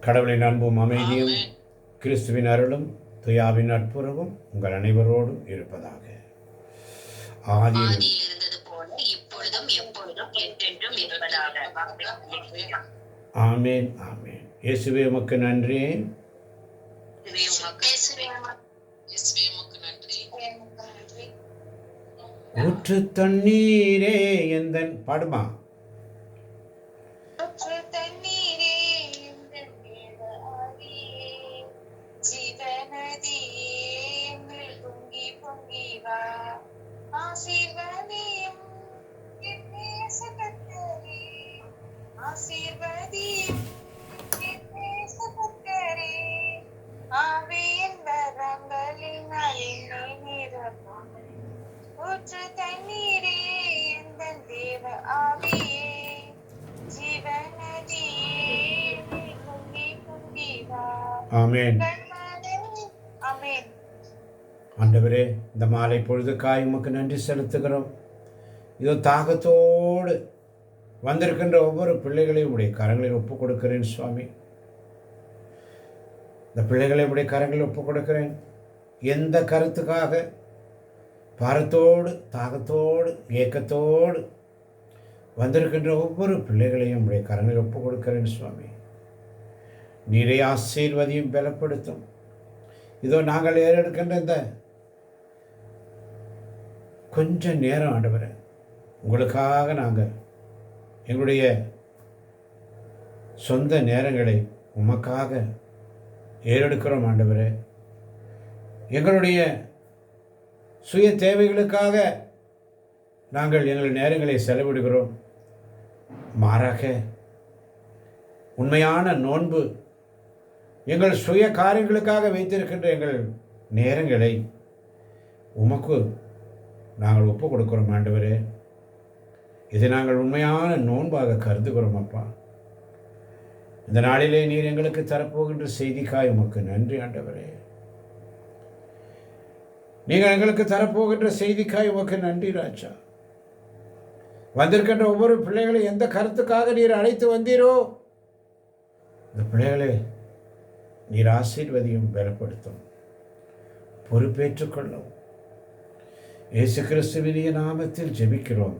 கடவுளின் அன்பும் அமைதியும் கிறிஸ்துவின் அருளும் துயாவின் நட்புறவும் உங்கள் அனைவரோடும் இருப்பதாக. ஆதியில் இருந்தது போல இப்பொழுதும் எப்பொழுதும் என்றென்றும் இருப்பதாக. ஆமேன் ஆமேன். இயேசுவே உமக்கு நன்றி. ஊற்று தண்ணீரே எந்தன் பாடுமா ஊற்று தண்ணீரே எந்தன் தேவ ஆவியே, ஜீவநதியே பொங்கி பொங்கி வா. ஆமென். ஆமென். ஆண்டவரே, இந்த மாலை பொழுதுக்காய் உமக்கு நன்றி செலுத்துகிறோம். இதோ தாகத்தோடு வந்திருக்கின்ற ஒவ்வொரு பிள்ளைகளையும் உடைய கரங்களில் ஒப்புக் கொடுக்கிறேன் சுவாமி. இந்த பிள்ளைகளை உடைய கரங்களில் ஒப்புக் கொடுக்கிறேன். எந்த கருத்துக்காக பாரத்தோடு தாகத்தோடு ஏக்கத்தோடு வந்திருக்கின்ற ஒவ்வொரு பிள்ளைகளையும் உடைய கரங்களில் ஒப்புக் கொடுக்கிறேன் சுவாமி. நீரை ஆசீர்வதியும் பலப்படுத்தும். இதோ நாங்கள் ஏறெடுக்கின்ற இந்த கொஞ்ச நேரம் ஆண்டவரே, உங்களுக்காக நாங்கள் எங்களுடைய சொந்த நேரங்களை உமக்காக ஏறெடுக்கிறோம் ஆண்டவரே. எங்களுடைய சுய தேவைகளுக்காக நாங்கள் எங்கள் நேரங்களை செலவிடுகிறோம். மாறாக உண்மையான நோன்பு எங்கள் சுய காரியங்களுக்காக வைத்திருக்கின்ற எங்கள் நேரங்களை உமக்கு நாங்கள் ஒப்புக் கொடுக்கிறோம் ஆண்டவரே. இதை நாங்கள் உண்மையான நோன்பாக கருதுகிறோம் அப்பா. இந்த நாளிலே நீர் எங்களுக்கு தரப்போகின்ற செய்திக்காய் உமக்கு நன்றி ஆண்டவரே. நீங்கள் எங்களுக்கு தரப்போகின்ற செய்திக்காய் உமக்கு நன்றி ராஜா. வந்திருக்கின்ற ஒவ்வொரு பிள்ளைகளை எந்த கருத்துக்காக நீர் அழைத்து வந்தீரோ இந்த பிள்ளைகளை நீர் ஆசீர்வதியும் பலப்படுத்தும், பொறுப்பேற்றுக்கொள்ளும். இயேசு கிறிஸ்துவின் நாமத்தில் ஜெபிக்கிறோம்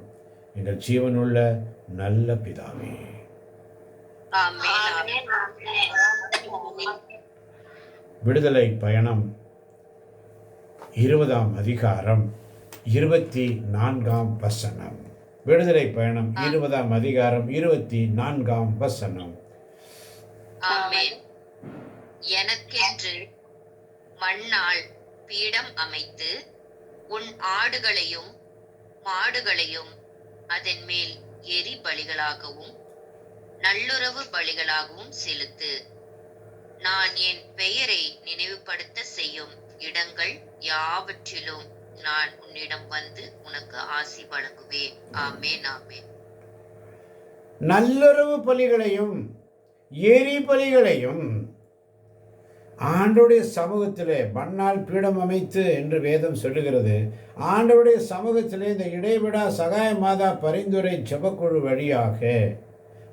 எங்கள் ஜீவனுள்ள நல்ல பிதாவே. விடுதலை பயணம் 20ஆம் அதிகாரம் 24ஆம் வசனம். விடுதலை பயணம் 20ஆம் அதிகாரம் 24ஆம் வசனம். எனக்கென்று மண்ணால் பீடம் அமைத்து உன் ஆடுகளையும் மாடுகளையும் அதன் மேல் எரி பலிகளாகவும் நல்லுறவு பலிகளாகவும் செலுத்து. நான் என் பெயரை நினைவுபடுத்த செய்யும் இடங்கள் யாவற்றிலும் நான் உன்னிடம் வந்து உனக்கு ஆசி வழங்குவேன். ஆமென் ஆமென். நல்லுறவு பலிகளையும் எரி பலிகளையும் ஆண்டவருடைய சமூகத்திலே மண்ணால் பீடம் அமைத்து என்று வேதம் சொல்லுகிறது. ஆண்டவருடைய சமூகத்திலே இந்த இடைவிடா சகாய மாதா பரிந்துரை ஜெபக்குழு வழியாக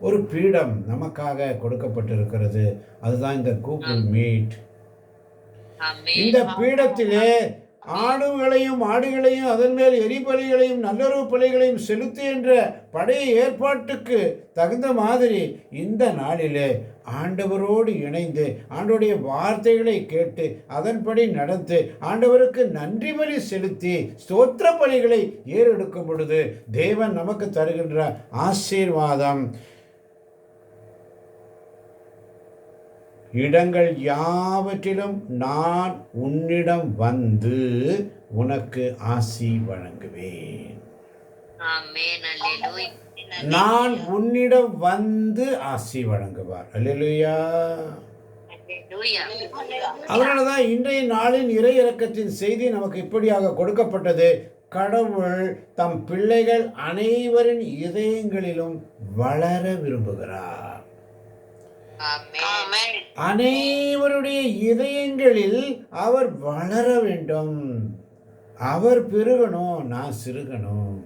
ஒரு பீடம் நமக்காக கொடுக்கப்பட்டிருக்கிறது. அதுதான் இந்த கூகுள் மீட். இந்த பீடத்திலே ஆடுகளையும் ஆடுகளையும் அதன் மேல் எரிபலிகளையும் நல்லுறவு பலிகளையும் செலுத்து என்ற பழைய ஏற்பாட்டுக்கு தகுந்த மாதிரி இந்த நாளிலே ஆண்டவரோடு இணைந்து ஆண்டவருடைய வார்த்தைகளை கேட்டு அதன்படி நடந்து ஆண்டவருக்கு நன்றி பலி செலுத்தி ஸ்தோத்திர பலிகளை ஏறெடுக்கும் பொழுது தேவன் நமக்கு தருகின்ற ஆசீர்வாதம், இடங்கள் யாவற்றிலும் நான் உன்னிடம் வந்து உனக்கு ஆசி வழங்குவேன். நான் உன்னிடம் வந்து ஆசி வழங்குவார். அல்லேலூயா. அதனாலதான் இன்றைய நாளின் இறை இரக்கத்தின் செய்தி நமக்கு இப்படியாக கொடுக்கப்பட்டது. கடவுள் தம் பிள்ளைகள் அனைவரின் இதயங்களிலும் வளர விரும்புகிறார். அனைவருடைய இதயங்களில் அவர் வளர வேண்டும். அவர் பெருகணும், நான் சிறுகணும்.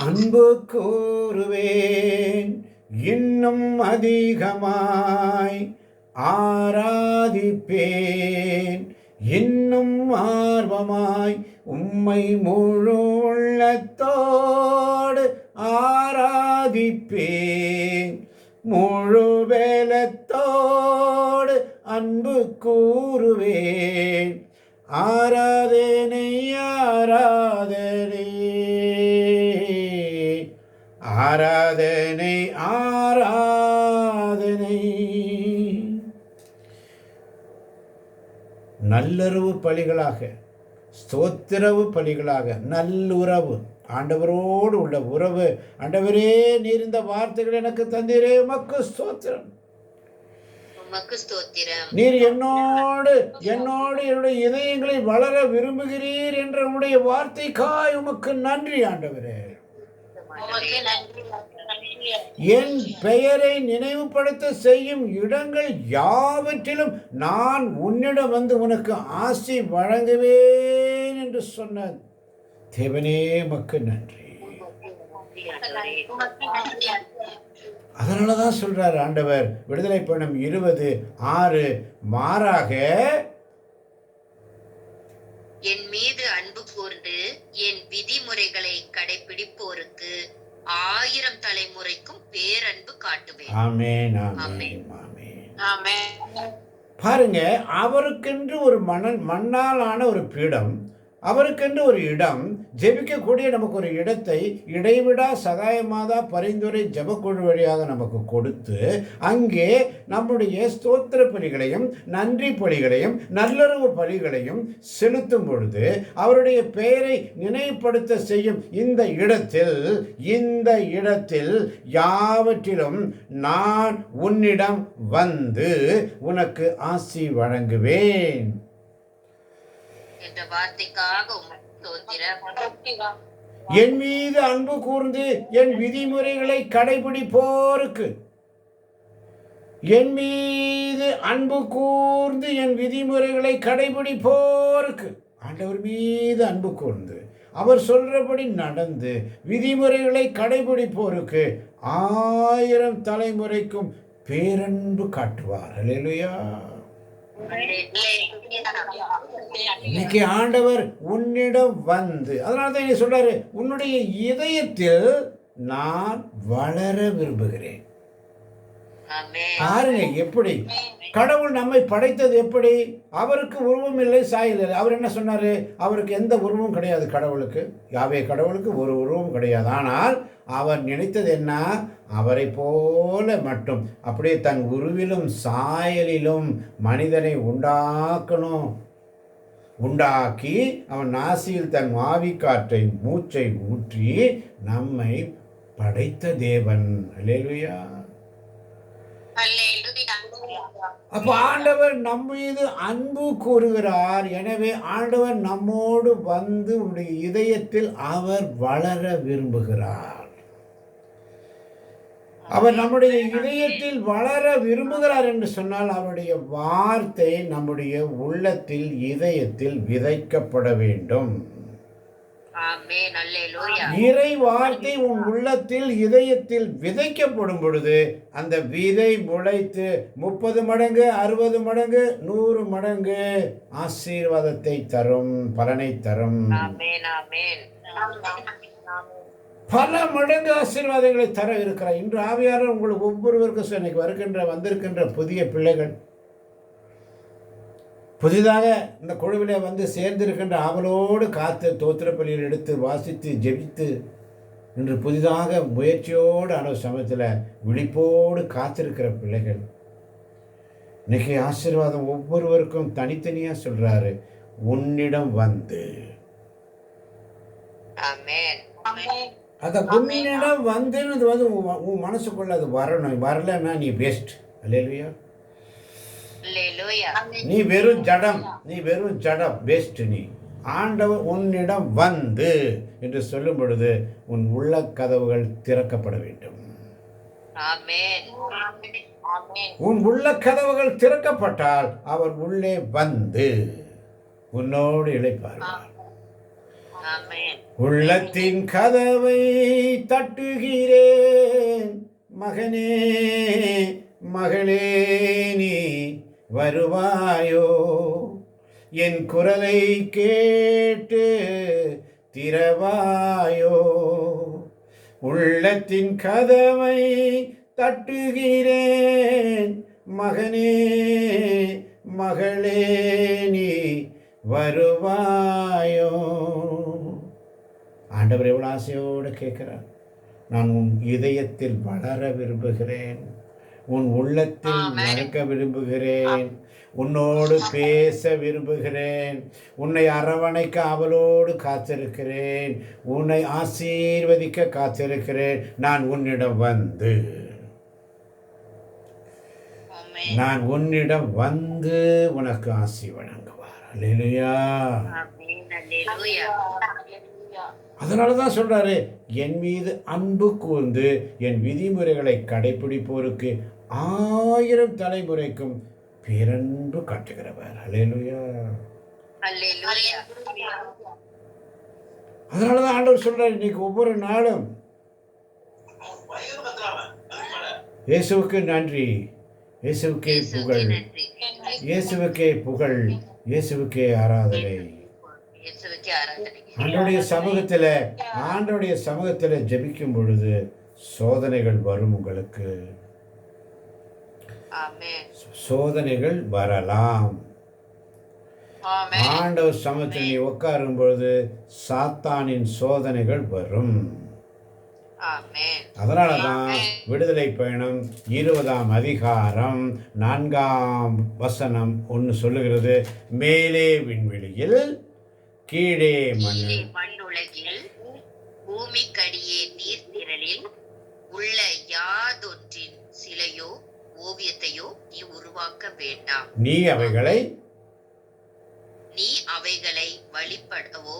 அன்பு கூறுவேன் இன்னும் அதிகமாய் ஆராதிப்பேன். இன்னும் ஆர்வமாய் உம்மை முழு உள்ளத்தோடு ஆராதிப்பேன். முழு வேலத்தோடு அன்பு கூறுவேன். ஆராதனை ஆராதனை ஆராதனை ஆராதனை. நல்லுறவு பலிகளாக, ஸ்தோத்திரவு பலிகளாக, நல்லுறவு, ஆண்டவரோடு உள்ள உறவு. ஆண்டவரே, நீர் இந்த வார்த்தைகள் எனக்கு தந்தீரே, உமக்கு ஸ்தோத்திரம். உமக்கு ஸ்தோத்திரம். நீர் என்னோடு என்னுடைய இதயங்களை வளர விரும்புகிறீர் என்ற உம்முடைய வார்த்தைக்காய் உமக்கு நன்றி ஆண்டவரே. என் பெயரை நினைவுபடுத்த செய்யும் இடங்கள் யாவற்றிலும் நான் உன்னிடம் வந்து உனக்கு ஆசி வழங்குவேன் என்று சொன்ன தேவனே, உமக்கு நன்றி. அதனாலதான் சொல்றார் ஆண்டவர் விடுதலை பயணம் 20:6, மாறாக என் மீது அன்பு கூர்ந்து என் விதிமுறைகளை கடைபிடிப்போருக்கு 1000 தலைமுறைக்கும் பேரன்பு காட்டுவேன். ஆமென், ஆமென், ஆமென். பாருங்க, அவருக்கென்று ஒரு மண்ணால் ஆன ஒரு பீடம், அவருக்கென்று ஒரு இடம், ஜெபிக்கக்கூடிய நமக்கு ஒரு இடத்தை இடைவிடா சகாயமாதா பரிந்துரை ஜெபக்குழு வழியாக நமக்கு கொடுத்து, அங்கே நம்முடைய ஸ்தோத்திர பலிகளையும் நன்றி பலிகளையும் நல்லுறவு பலிகளையும் செலுத்தும் பொழுது அவருடைய பெயரை நினைவுபடுத்த செய்யும் இந்த இடத்தில் யாவற்றிலும் நான் உன்னிடம் வந்து உனக்கு ஆசி வழங்குவேன் என்ற வார்த்தைக்காக உமக்கு ஸ்தோத்திரம். என் மீது அன்பு கூர்ந்து என் விதிமுறைகளை கடைபிடிப்போருக்கு, என் மீது அன்பு கூர்ந்து என் விதிமுறைகளை கடைபிடிப்போருக்கு, ஆண்டவர் மீது அன்பு கூர்ந்து அவர் சொல்றபடி நடந்து விதிமுறைகளை கடைபிடிப்போருக்கு 1000 தலைமுறைக்கும் பேரன்பு காட்டுவார். அல்லேலூயா. இன்னைக்கு ஆண்டவர் உன்னிடம் வந்து, அதனால தான் என்ன சொல்றாரு, உன்னுடைய இதயத்தில் நான் வளர விரும்புகிறேன். பாருங்க எப்படி கடவுள் நம்மை படைத்தது. எப்படி அவருக்கு உருவம் இல்லை, சாயல் இல்லை. அவர் என்ன சொன்னாரு, அவருக்கு எந்த உருவமும் கிடையாது. கடவுளுக்கு, யாவே கடவுளுக்கு ஒரு உருவம் கிடையாது. ஆனால் அவர் நினைத்தது என்ன, அவரை போல மட்டும் அப்படியே தன் உருவிலும் சாயலிலும் மனிதனை உண்டாக்கணும். உண்டாக்கி அவன் நாசியில் தன் ஆவிக்காற்றை மூச்சை ஊற்றி நம்மை படைத்த தேவன். அல்லேலூயா. அப்ப ஆண்டவர் நம் மீது அன்பு கூறுகிறார். எனவே ஆண்டவர் நம்மோடு வந்து உடைய இதயத்தில் அவர் வளர விரும்புகிறார். அவர் நம்முடைய இதயத்தில் வளர விரும்புகிறார் என்று சொன்னால் அவருடைய வார்த்தை நம்முடைய உள்ளத்தில் இதயத்தில் விதைக்கப்பட வேண்டும். இறை வார்த்தை உன் உள்ளத்தில் இதயத்தில் விதைக்கப்படும் பொழுது அந்த விதை முளைத்து 30 மடங்கு 60 மடங்கு 100 மடங்கு ஆசீர்வாதத்தை தரும், பலனை தரும். பல மடங்கு ஆசீர்வாதங்களை தர இருக்கிறார். இன்று ஆவியாளர் உங்களுக்கு ஒவ்வொருவருக்கும் இன்னைக்கு வந்திருக்கின்ற புதிய பிள்ளைகள், புதிதாக இந்த குழுவிலே வந்து சேர்ந்திருக்கின்ற ஆவலோடு காத்து தோத்திரப்பள்ளியில் எடுத்து வாசித்து ஜெபித்து இன்று புதிதாக முயற்சியோடு ஆன சமயத்தில் விழிப்போடு காத்திருக்கிற பிள்ளைகள், இன்னைக்கு ஆசீர்வாதம் ஒவ்வொருவருக்கும் தனித்தனியாக சொல்றாரு, உன்னிடம் வந்து. அந்த உன்னிடம் வந்துன்னு வந்து உன் மனசுக்குள்ள அது வரணும். வரலன்னா நீ பெஸ்ட். அல்லேலூயா. நீ வெறும் ஜடம் பெஸ்ட். நீ ஆண்டவர் உன்னிடம் வந்து என்று சொல்லும் பொழுது உன் உள்ள கதவுகள் திறக்கப்பட வேண்டும். உன் உள்ள கதவுகள் திறக்கப்பட்டால் அவர் உள்ளே வந்து உன்னோடு இளைப்பார்கள். உள்ளத்தின் கதவை தட்டுகிறேன், மகனே மகளே நீ வருவாயோ, என் குரலை கேட்டு திறவாயோ, உள்ளத்தின் கதவை தட்டுகிறேன், மகனே மகளே நீ வருவாயோ. ஆண்டவர் எவ்வளோ ஆசையோடு கேட்கிறார். நான் உன் இதயத்தில் வளர விரும்புகிறேன், உன் உள்ளத்தில் நடக்க விரும்புகிறேன், உன்னோடு பேச விரும்புகிறேன், உன்னை அரவணைக்க அவளோடு காத்திருக்கிறேன், உன்னை ஆசீர்வதிக்க காத்திருக்கிறேன். நான் உன்னிடம் வந்து உனக்கு ஆசி வழங்குவார். அல்லேலூயா. அதனால தான் சொல்றாரு, என் மீது அன்பு கூர்ந்து என் விதிமுறைகளை கடைபிடிப்போருக்கு 1000 தலைமுறைக்கும் பேரன்பு காட்டுகிறவர். அல்லேலூயா. அதனால தான் ஆண்டவர் சொல்றாரு, இன்னைக்கு ஒவ்வொரு நாளும் இயேசுவுக்கு நன்றி, இயேசுவுக்கே புகழ், இயேசுவுக்கே புகழ், இயேசுவுக்கே ஆராதனை. ஆண்டவருடைய சமூகத்தில் ஜெபிக்கும் பொழுது சோதனைகள் வரும். உங்களுக்கு சோதனைகள் வரலாம். ஆண்டவர் சமூகத்தில் நீ உட்காரும் பொழுது சாத்தானின் சோதனைகள் வரும். அதனாலதான் விடுதலை பயணம் 20ஆம் அதிகாரம் 4ஆம் வசனம் ஒன்று சொல்லுகிறது, மேலே விண்வெளியில் கீழே மண்ணுலகில் பூமிக்கடியே நீர்த்திரளில் உள்ள யாதொன்றின் சிலையோ ஓவியத்தையோ நீ உருவாக்க வேண்டாம். நீ அவைகளை வழிபடவோ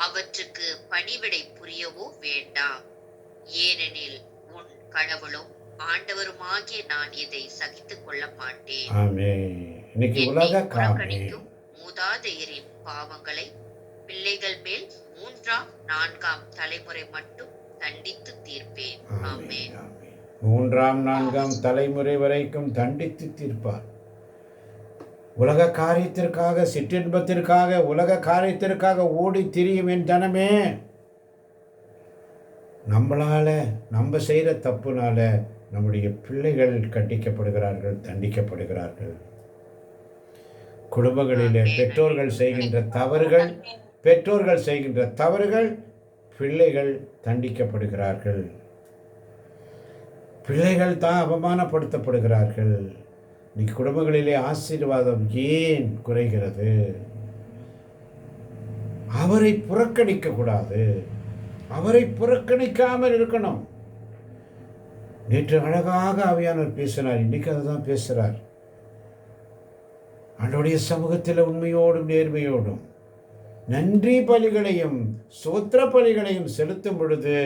அவற்றுக்கு பணிவிடை புரியவோ வேண்டாம். ஏனெனில் உன் கடவுளும் ஆண்டவருமாகிய நான் இதை சகித்துக் கொள்ள மாட்டேன். புறக்கணிக்கும் மூதாதையரின் பாவங்களை பிள்ளைகள் மேல் 3ஆம் 4ஆம் தலைமுறை மட்டும் தண்டித்து தீர்ப்பேன். ஆமென். 3ஆம் 4ஆம் தலைமுறை வரைக்கும் தண்டித்து தீர்ப்பார். உலக காரியத்திற்காக, சிற்றின்பத்திற்காக, உலக காரியத்திற்காக ஓடி திரியும் என் ஜனமே, நம்ம செய்கிற தப்புனால நம்முடைய பிள்ளைகள் கண்டிக்கப்படுகிறார்கள், தண்டிக்கப்படுகிறார்கள். குடும்பங்களிலே பெற்றோர்கள் செய்கின்ற தவறுகள் பிள்ளைகள் தண்டிக்கப்படுகிறார்கள். பிள்ளைகள் தான் அவமானப்படுத்தப்படுகிறார்கள். இன்னைக்கு குடும்பங்களிலே ஆசீர்வாதம் ஏன் குறைகிறது? அவரை புறக்கணிக்க கூடாது, அவரை புறக்கணிக்காமல் இருக்கணும். நேற்று அழகாக ஆவியானவர் பேசினார், இன்னைக்கு அதுதான் பேசுகிறார். அவருடைய சமூகத்தில் உண்மையோடும் நேர்மையோடும் நன்றி பலிகளையும் சோத்திர பலிகளையும் செலுத்தும் பொழுது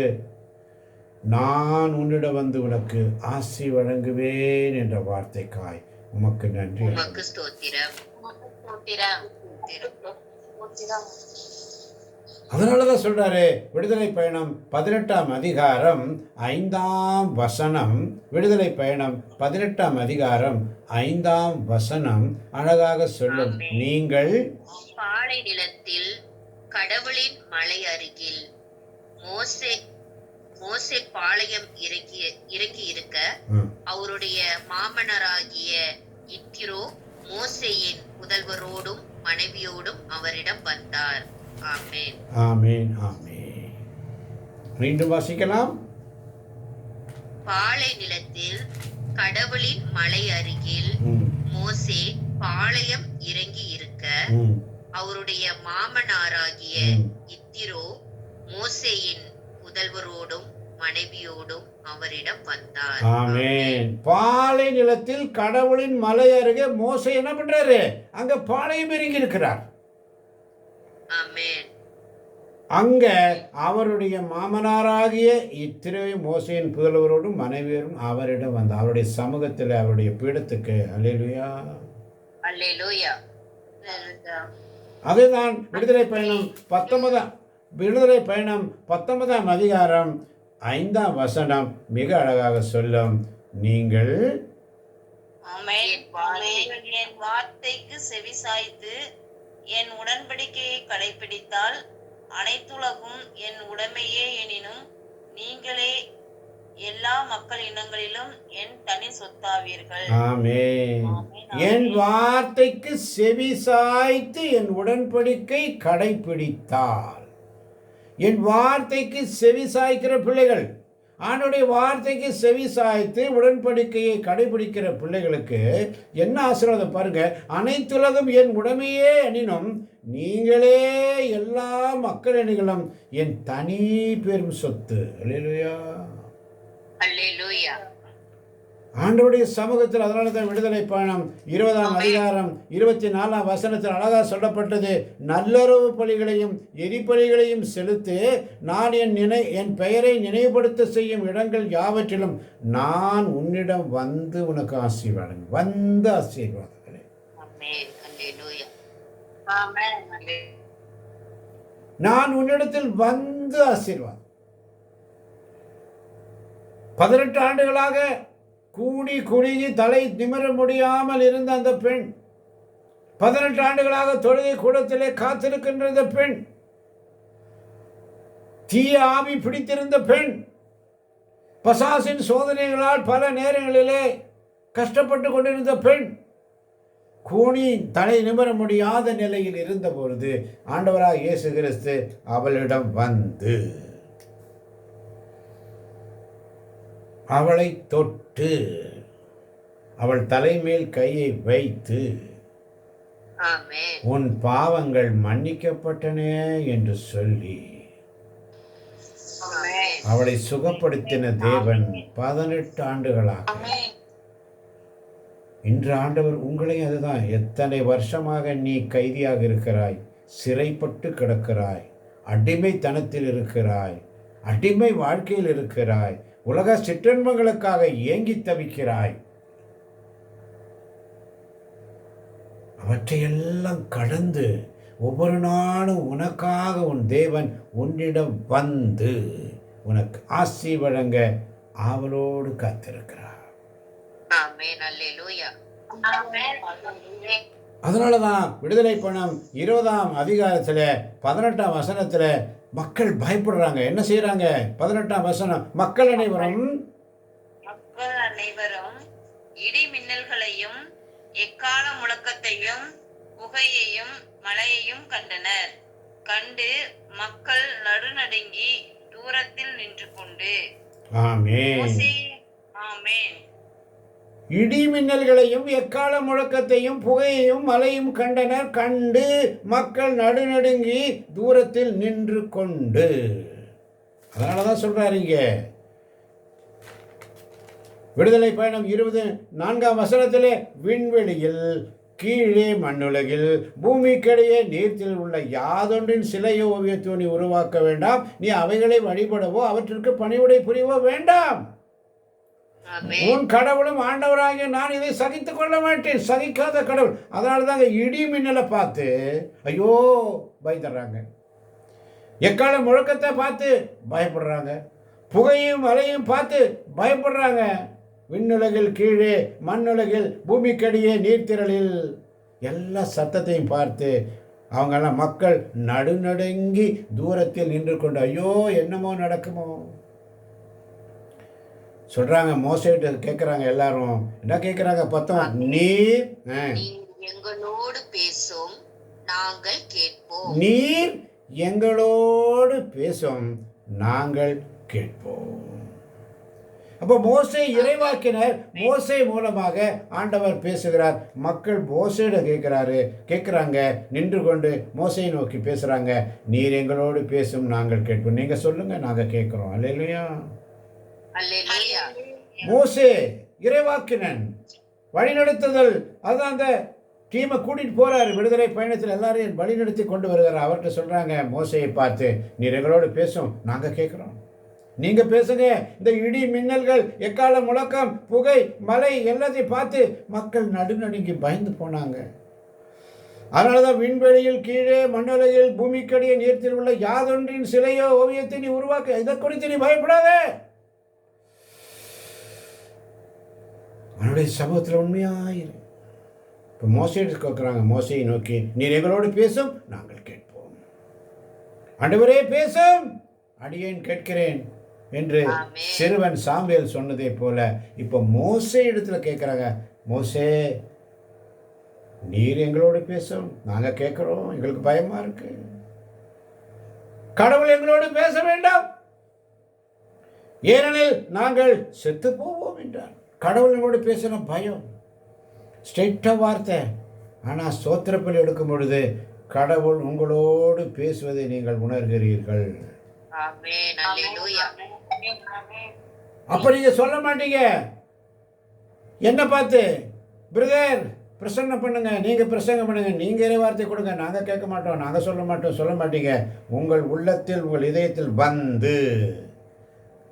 நான் உன்னிடம் வந்து உனக்கு ஆசி வழங்குவேன் என்ற வார்த்தைக்காய் உமக்கு நன்றி. அதனாலதான் சொல்றாரு, விடுதலை பயணம் 18ஆம் அதிகாரம் 5ஆம் வசனம், விடுதலை பயணம் 18ஆம் அதிகாரம் 5ஆம் வசனம் அழகாக சொல்லும், நீங்கள் பாலை நிலத்தில் கடவுளின் மலை அருகில் மோசே பாளையம் இறங்கி இருக்க அவருடைய மாமனராகிய இத்திரோ மோசேயின் புதல்வரோடும் மனைவியோடும் அவரிடம் வந்தார். ஆமென். ஆமென். ஆமென். மீண்டும் வாசிக்கலாம். பாலை நிலத்தில் கடவுளின் மலை அருகில் மோசே பாளையம் இறங்கி இருக்க அவருடைய மாமனாராகிய இத்திரோ மோசேயின் புதல்வரோடும் மனைவியோடும் அவரிடம் வந்தார். ஆமென். பாலை நிலத்தில் கடவுளின் மலை அருகே மோசே என்ன பண்றாரு? அங்க பாளையம் இறங்கி இருக்கிறார். ஆமென். அங்க அவருடைய மாமனாராகிய இத்திரோ மோசேயின் புதல்வரோடும் மனைவியரும் அவரிடம் வந்தார். அவருடைய சமூகத்தில், அவருடைய பீடத்துக்கு. அல்லேலூயா. அல்லேலூயா. அதுதான் விடுதலை பயணம் 19ஆம் அதிகாரம் 5ஆம் வசனம் மிக அழகாக சொல்லும், நீங்கள் என் வார்த்தைக்கு செவிசாய்த்து என் உடன்படிக்கையை கடைபிடித்தால் அனைத்துலகும் என் உடைமையே எனினும் நீங்களே எல்லா மக்கள் இனங்களிலும் என் தனி சொத்தாவீர்கள். ஆமென். என் வார்த்தைக்கு செவி சாய்த்து என் உடன்படிக்கை கடைபிடித்தால், என் வார்த்தைக்கு செவி சாய்க்கிற பிள்ளைகள், ஆண்டவருடைய வார்த்தைக்கு செவி சாய்த்து உடன்படிக்கையை கடைபிடிக்கிற பிள்ளைகளுக்கு என்ன ஆசீர்வாதம் பாருங்க. அனைத்துலகம் என் உடைமையே எனினும் நீங்களே எல்லா மக்கள் இனங்களும் என் தனி பெரும் சொத்து. அல்லேலூயா. அல்லேலூயா. ஆண்டவருடைய சமூகத்தில், அதனால தான் விடுதலை பயணம் 20ஆம் அதிகாரம் 24ஆம் வசனத்தில் அழகா சொல்லப்பட்டது, நல்லுறவு பலிகளையும் எரிபலிகளையும் செலுத்து, நான் என் பெயரை நினைவுபடுத்த செய்யும் இடங்கள் யாவற்றிலும் நான் உன்னிடம் வந்து உனக்கு ஆசீர்வாதம் வந்து ஆசீர்வாதங்களே. ஆமென். அல்லேலூயா. நான் உன்னிடத்தில் வந்து ஆசீர்வாதம். 18 ஆண்டுகளாக கூடி குறுகி தலை நிமிர முடியாமல் இருந்த அந்த பெண், 18 ஆண்டுகளாக தொழுகை கூடத்திலே காத்திருக்கின்ற இந்த பெண், தீய ஆவி பிடித்திருந்த பெண், பசாசின் சோதனைகளால் பல நேரங்களிலே கஷ்டப்பட்டு கொண்டிருந்த பெண், கூனி தலை நிமிர முடியாத நிலையில் இருந்த பொழுது ஆண்டவராக இயேசு கிறிஸ்து அவளிடம் வந்து அவளை தொட்டு அவள் தலைமேல் கையை வைத்து, ஆமென். உன் பாவங்கள் மன்னிக்கப்பட்டன என்று சொல்லி ஆமென். அவளை சுகப்படுத்தின தேவன் 18 ஆண்டுகளாக. இன்று ஆண்டவர் உங்களையும் அதுதான், எத்தனை வருஷமாக நீ கைதியாக இருக்கிறாய், சிறைப்பட்டு கிடக்கிறாய், அடிமைத்தனத்தில் இருக்கிறாய், அடிமை வாழ்க்கையில் இருக்கிறாய், உலக சிற்றின்பங்களுக்காக ஏங்கி தவிக்கிறாய், அவற்றையெல்லாம் கடந்து ஒவ்வொரு நாளும் உனக்காக உன் தேவன் உன்னிடம் வந்து உனக்கு ஆசி வழங்க ஆவலோடு காத்திருக்கிறார். ஆமென். அல்லேலூயா. அதனால தான் விடுதலை பயணம் 20ஆம் அதிகாரத்தில் 18ஆம் வசனத்தில் மக்கள் பயப்படுறாங்க. என்ன செய்யறாங்க? 18ஆம் வசனம், மக்கள் அனைவரும் இடி மின்னல்களையும் எக்கால முழக்கத்தையும் புகையையும் மழையையும் கண்டனர். கண்டு மக்கள் நடுநடுங்கி தூரத்தில் நின்று கொண்டு, ஆமென், ஆமென், இடி மின்னல்களையும் எக்கால முழக்கத்தையும் புகையையும் மலையும் கண்டனர். கண்டு மக்கள் நடுநடுங்கி தூரத்தில் நின்று கொண்டு. அதனால தான் சொல்றாரு இங்க விடுதலை பயணம் 24ஆம் வசனத்திலே, விண்வெளியில் கீழே மண்ணுலகில் பூமிக்கிடையே நீர்த்தில் உள்ள யாதொன்றின் சிலையோ ஓவியத்தோ நீ உருவாக்க வேண்டாம், நீ அவைகளை வழிபடவோ அவற்றிற்கு பணிவுடை புரியவோ வேண்டாம். உன் கடவுளும் ஆண்டவராகிய நான் இதை சகித்துக் கொள்ள மாட்டேன். சகிக்காத கடவுள். அதனால தாங்க இடி மின்னலை பார்த்து ஐயோ பயந்துடுறாங்க, எக்கால முழக்கத்தை பார்த்து பயப்படுறாங்க, புகையும் மலையும் பார்த்து பயப்படுறாங்க. விண்ணுலகில் கீழே மண்ணுலகில் பூமிக்கடியே நீர்த்திரளில் எல்லா சத்தத்தையும் பார்த்து அவங்கெல்லாம் மக்கள் நடுநடுங்கி தூரத்தில் நின்று கொண்டு ஐயோ என்னமோ நடக்குமோ சொல்றாங்க. மோசேட்டு கேட்குறாங்க. எல்லாரும் என்ன கேட்குறாங்க? பார்த்தோம், நீர் எங்களோடு பேசும், நாங்கள் கேட்போம். நீர் எங்களோடு பேசும், நாங்கள் கேட்போம். அப்போ மோசே இறைவாக்கினர், மோசே மூலமாக ஆண்டவர் பேசுகிறார். மக்கள் மோசேட கேட்குறாங்க, நின்று கொண்டு மோசையை நோக்கி பேசுகிறாங்க. நீர் எங்களோடு பேசும், நாங்கள் கேட்போம். நீங்கள் சொல்லுங்கள், நாங்கள் கேட்குறோம். அல்லேலூயா. அல்லேலூயா. மோசே இறைவாக்கினன், வழிநடத்துதல். அதுதான் அந்த டீமை கூட்டிகிட்டு போகிறாரு விடுதலை பயணத்தில். எல்லாரையும் வழிநடத்தி கொண்டு வருகிறார். அவர்கிட்ட சொல்கிறாங்க, மோசையை பார்த்து, நீர் எங்களோடு பேசும், நாங்கள் கேட்குறோம், நீங்கள் பேசுங்க. இந்த இடி மின்னல்கள் எக்கால முழக்கம் புகை மலை எல்லாத்தையும் பார்த்து மக்கள் நடுநடுங்கி பயந்து போனாங்க. அதனாலதான் விண்வெளியில் கீழே மண்ணுலகில் பூமிக்கடியே நீர்த்தில் உள்ள யாதொன்றின் சிலையோ ஓவியத்தை நீ உருவாக்க, இதை குறித்து நீ பயப்படாதே. அவனுடைய சமூகத்தில் உண்மையாயிரு. இப்போ மோசையை கேட்குறாங்க, மோசையை நோக்கி நீர் எங்களோடு பேசும், நாங்கள் கேட்போம். ஆண்டவரே பேசும், அடியேன் கேட்கிறேன் என்று சிறுவன் சாமுவேல் சொன்னதை போல இப்போ மோசே இடத்துல கேட்குறாங்க, மோசே நீர் எங்களோடு பேசும், நாங்கள் கேட்குறோம், எங்களுக்கு பயமா இருக்கு. கடவுள் எங்களோடு பேச வேண்டாம், ஏனெனில் நாங்கள் செத்து போவோம் என்றார். கடவுள் எங்களோடு பேசின பயம், ஸ்ட்ரெயிட்டாக வார்த்தை. ஆனால் ஸ்தோத்திரப்பலி எடுக்கும் பொழுது கடவுள் உங்களோடு பேசுவதை நீங்கள் உணர்கிறீர்கள். ஆமென். அல்லேலூயா. அப்ப நீங்க சொல்ல மாட்டீங்க, என்ன பார்த்து பிரதர் பிரசங்கம் பண்ணுங்க, நீங்க பிரசங்கம் பண்ணுங்க, நீங்க இறை வார்த்தை கொடுங்க, நாங்க கேட்க மாட்டோம், நாங்க சொல்ல மாட்டோம், சொல்ல மாட்டீங்க. உங்கள் உள்ளத்தில் உங்கள் இதயத்தில் வந்து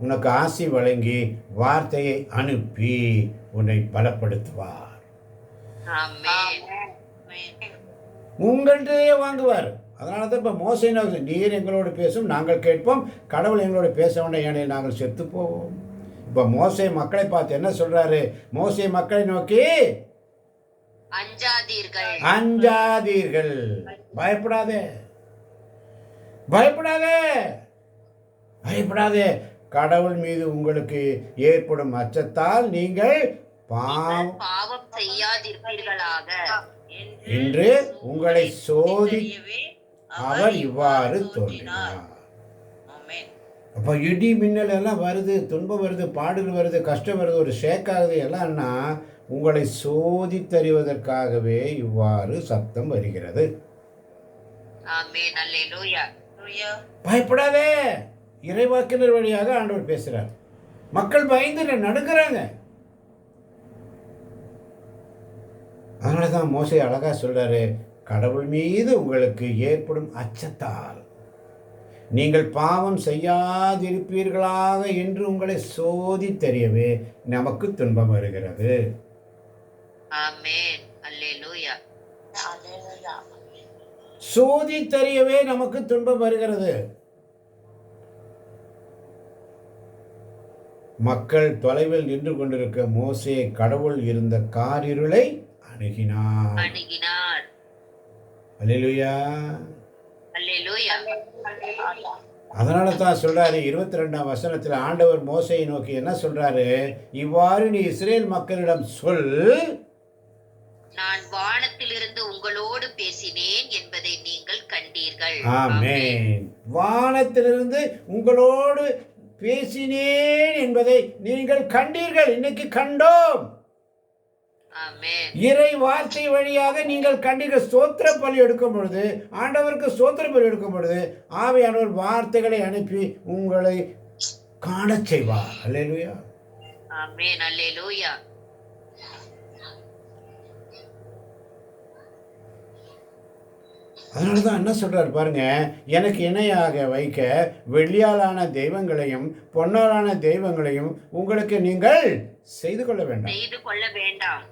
உனக்கு ஆசி வழங்கி வார்த்தையை அனுப்பி உன்னை பலப்படுத்துவார். ஆமென். உங்கள்கிட்டயே வாங்குவார். அதனால தான் இப்போ மோசே நீர் எங்களோடு பேசும், நாங்கள் கேட்போம், கடவுள் எங்களோடு பேச வேண்டாம், ஏனெனில் நாங்கள் செத்து போவோம். இப்போ மோசே மக்களை பார்த்து என்ன சொல்றாரு? மோசே மக்களை நோக்கி அஞ்சாதீர்கள், அஞ்சாதீர்கள், பயப்படாதே, பயப்படாதே, பயப்படாதே. கடவுள் மீது உங்களுக்கு ஏற்படும் அச்சத்தால் நீங்கள் பாவம் செய்யாதிருப்பீர்களாக என்று உங்களை சோதி அவர் இவ்வாறு தோன்றினார். அப்போ இடி மின்னல் எல்லாம் வருது, துன்பம் வருது, பாடுகள் வருது, கஷ்டம் வருது, ஒரு ஷேக் ஆகுது எல்லாம்னா உங்களை சோதித்தறிவதற்காகவே இவ்வாறு சத்தம் வருகிறது. ஆமென். அல்லேலூயா. பயப்படாதே, இறைவாக்கினர் வழியாக ஆண்டவர் பேசுறார். மக்கள் பயந்து நடுங்குறாங்க. அதனால தான் மோசே அழகா சொல்றாரு, கடவுள் மீது உங்களுக்கு ஏற்படும் அச்சத்தால் நீங்கள் பாவம் செய்யாதிருப்பீர்களாக என்று உங்களை சோதி தெரியவே நமக்கு துன்பம் வருகிறது. ஆமென். அல்லேலூயா. சோதி தெரியவே நமக்கு துன்பம் வருகிறது. மக்கள் தொலைவில் நின்று கொண்டிருக்க மோசே கடவுள் இருந்த காரிருளை அணுகினார். அல்லேலூயா. அல்லேலூயா. அதனால தான் சொல்றாரு 22ஆம் வசனத்தில் ஆண்டவர் மோசையை நோக்கி என்ன சொல்றாரு? இவ்வாறு நீ இஸ்ரேல் மக்களிடம் சொல், நான் வானத்திலிருந்து உங்களோடு பேசினேன் என்பதை நீங்கள் கண்டீர்கள். ஆமென். வானத்திலிருந்து உங்களோடு பேசினேன் என்பதை நீங்கள் கண்டீர்கள். இன்னைக்கு கண்டோம். ஆமென். இறை வார்த்தை வழியாக நீங்கள் கண்டீர்கள். ஸ்தோத்திர பலி எடுக்கும் பொழுது, ஆண்டவருக்கு ஸ்தோத்திர பலி எடுக்கும் பொழுது ஆவியானவர் வார்த்தைகளை அனுப்பி உங்களை காணச் செய்வார். அல்லேலூயா. ஆமென். அல்லேலூயா. அதனால தான் என்ன சொல்றாரு பாருங்க, எனக்கு இணையாக வைக்க வெள்ளியாலான தெய்வங்களையும் பொன்னாலான தெய்வங்களையும் உங்களுக்கு நீங்கள் செய்து கொள்ள வேண்டாம்.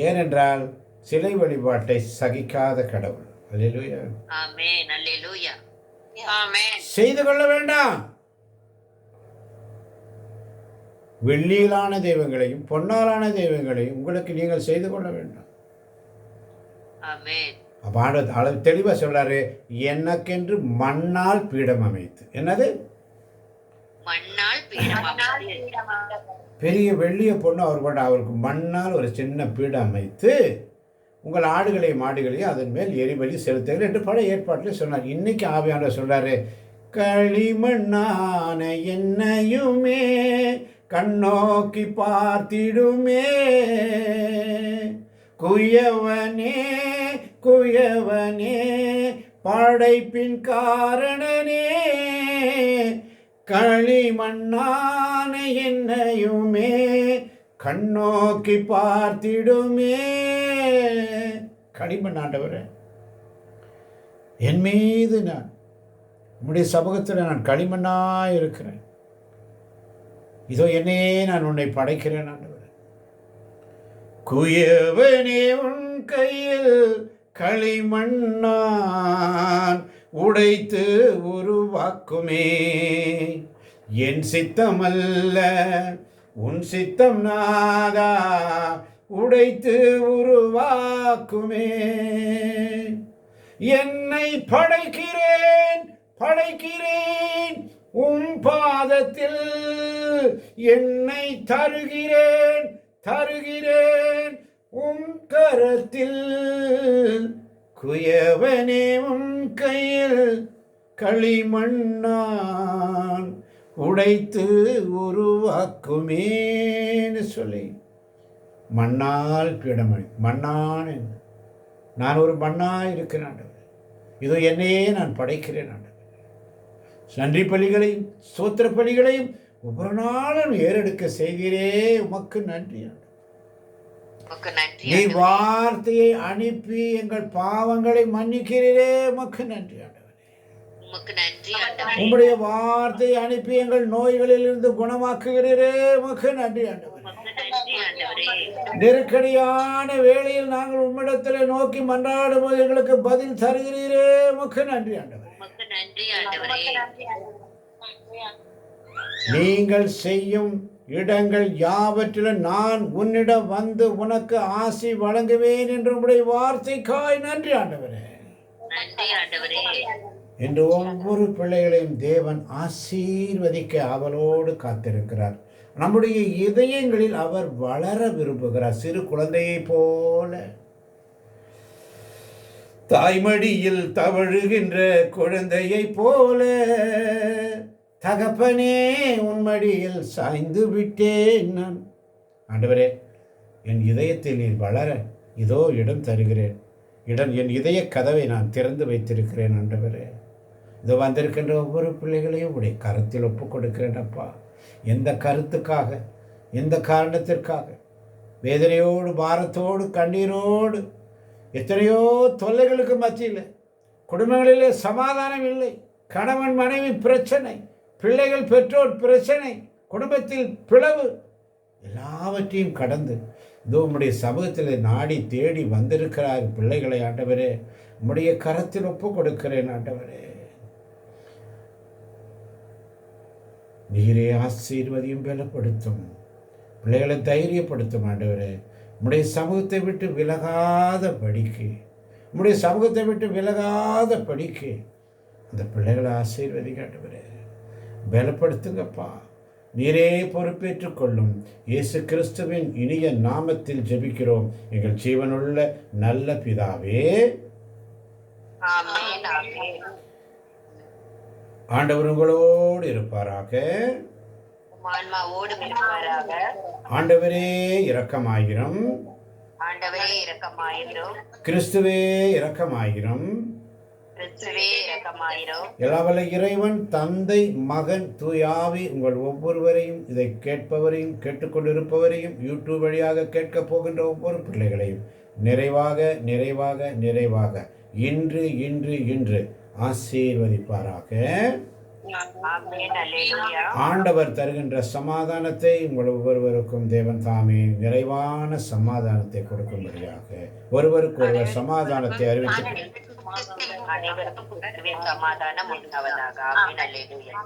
ஏனென்றால் சிலை வழிபாட்டை சகிக்காத கடவுள். அல்லேலூயா. ஆமென். அல்லேலூயா. செய்து கொள்ள வேண்டாம். வெள்ளியிலான தெய்வங்களையும் பொன்னாலான தெய்வங்களையும் உங்களுக்கு நீங்கள் செய்து கொள்ள வேண்டாம். ஆமென். அப்ப ஆண்டவர் தெளிவா சொல்றாரு, எனக்கென்று மண்ணால் பீடம் அமைத்து. என்னது? மண்ணால் பீடம் அமைத்து. பெரிய வெள்ளிய பொண்ணு அவர் கொண்டு அவருக்கு மண்ணால் ஒரு சின்ன பீடம் அமைத்து உங்கள் ஆடுகளையும் மாடுகளையும் அதன் மேல் எரிபலி செலுத்துங்கள் என்று பழைய ஏற்பாட்டில் சொன்னார். இன்னைக்கு ஆவியானவர் சொல்றாரு, களிமண்ணான என்னையுமே கண்ணோக்கி பார்த்திடுமே, குயவனே குயவனே படைப்பின் காரணனே, களிமண்ணான என்னையுமே கண்ணோக்கி பார்த்திடுமே. களிமண் ஆண்டவரே, என் மீது நான் உம்முடைய சமூகத்தில் நான் களிமண்ணாய் இருக்கிறேன். இதோ என்னையே நான் உன்னை படைக்கிறேன் ஆண்டவரே. குயவனே உன் கையில் களிமண்ணான் உடைத்து உருவாக்குமே. என் சித்தமல்ல உன் சித்தம் நாதா, உடைத்து உருவாக்குமே. என்னை படைக்கிறேன் படைக்கிறேன் உம் பாதத்தில், என்னை தருகிறேன் தருகிறேன் உம் கரத்தில். குயவனே உன் கையில் களிமண்ணான் உடைத்து உருவாக்குமேன்னு சொல்லி மண்ணால் பீடமணி. மண்ணான் என்ன? நான் ஒரு மண்ணாய் இருக்கிறேன் ஆண்டவரே. இதோ என்னையே நான் படைக்கிறேன் ஆண்டவரே. நன்றி பலிகளையும் ஸ்தோத்திர பலிகளையும் ஒவ்வொரு நாளும் ஏறெடுக்க செய்கிறே. உமக்கு நன்றி ஆண்டவரே. உமக்கு நன்றி நீ ஆண்டவரே. வார்த்தையை அனுப்பி எங்கள் பாவங்களை மன்னிக்கிறீரே. உமக்கு நன்றி ஆண்டவரே. உமக்கு நன்றி ஆண்டவரே. உம்முடைய வார்த்தையை அனுப்பி எங்கள் நோய்களில் இருந்து குணமாக்குகிறீரே. உமக்கு நன்றி ஆண்டவரே. உமக்கு நன்றி ஆண்டவரே. நெருக்கடியான வேளையில் நாங்கள் உம்மிடத்திலே நோக்கி மன்றாடும் போது எங்களுக்கு பதில் தருகிறீரே. உமக்கு நன்றி ஆண்டவரே. உமக்கு நன்றி ஆண்டவரே. நீங்கள் செய்யும் இடங்கள் யாவற்றிலும் நான் உன்னிடம் வந்து உனக்கு ஆசி வழங்குவேன் என்று உம்முடைய வார்த்தைக்காய் நன்றி ஆண்டவரே. நன்றி ஆண்டவரே. என்று ஒவ்வொரு பிள்ளைகளையும் தேவன் ஆசீர்வதிக்க அவளோடு காத்திருக்கிறார். நம்முடைய இதயங்களில் அவர் வளர விரும்புகிறார். சிறு குழந்தையைப் போல, தாய்மடியில் தவழுகின்ற குழந்தையைப் போல, தகப்பனே உன்மடியில் சாய்ந்து விட்டேன் நான். ஆண்டவரே, என் இதயத்தில் நீர் வளர இதோ இடம் தருகிறேன். என் இதய கதவை நான் திறந்து வைத்திருக்கிறேன் ஆண்டவரே. இதோ வந்திருக்கின்ற ஒவ்வொரு பிள்ளைகளையும் உடைய கருத்தில் ஒப்புக் கொடுக்கிறேன் அப்பா. எந்த கருத்துக்காக, எந்த காரணத்திற்காக வேதனையோடு பாரத்தோடு கண்ணீரோடு எத்தனையோ தொல்லைகளுக்கு மத்தியில் குடும்பங்களிலே சமாதானம் இல்லை, கணவன் மனைவி பிரச்சனை, பிள்ளைகள் பெற்றோர் பிரச்சனை, குடும்பத்தில் பிளவு, எல்லாவற்றையும் கடந்து இதோ உம்முடைய சமூகத்தில் நாடி தேடி வந்திருக்கிறார் பிள்ளைகளை ஆண்டவரே. உம்முடைய கரத்தில் ஒப்பு கொடுக்கிறேன் ஆண்டவரே. நீரே ஆசீர்வதியும் பலப்படுத்தும், பிள்ளைகளை தைரியப்படுத்தும் ஆண்டவரே. உம்முடைய சமூகத்தை விட்டு விலகாத படிக்கு, உம்முடைய சமூகத்தை விட்டு விலகாத படிக்கு அந்த பிள்ளைகளை ஆசீர்வதிங்க ஆண்டவரே. பலப்படுத்துங்கப்பா. நீரே பொறுப்பேற்றுக் கொள்ளும். இயேசு கிறிஸ்துவின் இனிய நாமத்தில் ஜெபிக்கிறோம் எங்கள் ஜீவனுள்ள நல்ல பிதாவே. ஆமென். ஆமென். ஆண்டவர் உங்களோடு இருப்பாராக. உம் ஆன்மாவோடு இருப்பாராக. ஆண்டவரே இரக்கமாயிரும். ஆண்டவரே இரக்கமாயிரும். கிறிஸ்துவே இரக்கமாயிரும். கிறிஸ்துவே இரக்கமாயிரும். எல்லாவல்ல இறைவன் தந்தை மகன் தூயாவி உங்கள் ஒவ்வொருவரையும், இதை கேட்பவரையும் கேட்டுக்கொண்டிருப்பவரையும் யூடியூப் வழியாக கேட்கப் போகின்ற ஒவ்வொரு பிள்ளைகளையும் நிறைவாக நிறைவாக நிறைவாக இன்று இன்று இன்று ஆசீர்வதிப்பாராக. ஆமென். அல்லேலூயா. ஆண்டவர் தருகின்ற சமாதானத்தை உங்கள் ஒவ்வொருவருக்கும் தேவன் தாமே நிறைவான சமாதானத்தை கொடுக்கும்படியாக ஒருவருக்கு ஒருவர் சமாதானத்தை அறிவித்து அனைவருக்கும் கிறிஸ்துவின் சமாதானம் உண்டாவதாக. ஆமென். அல்லேலூயா.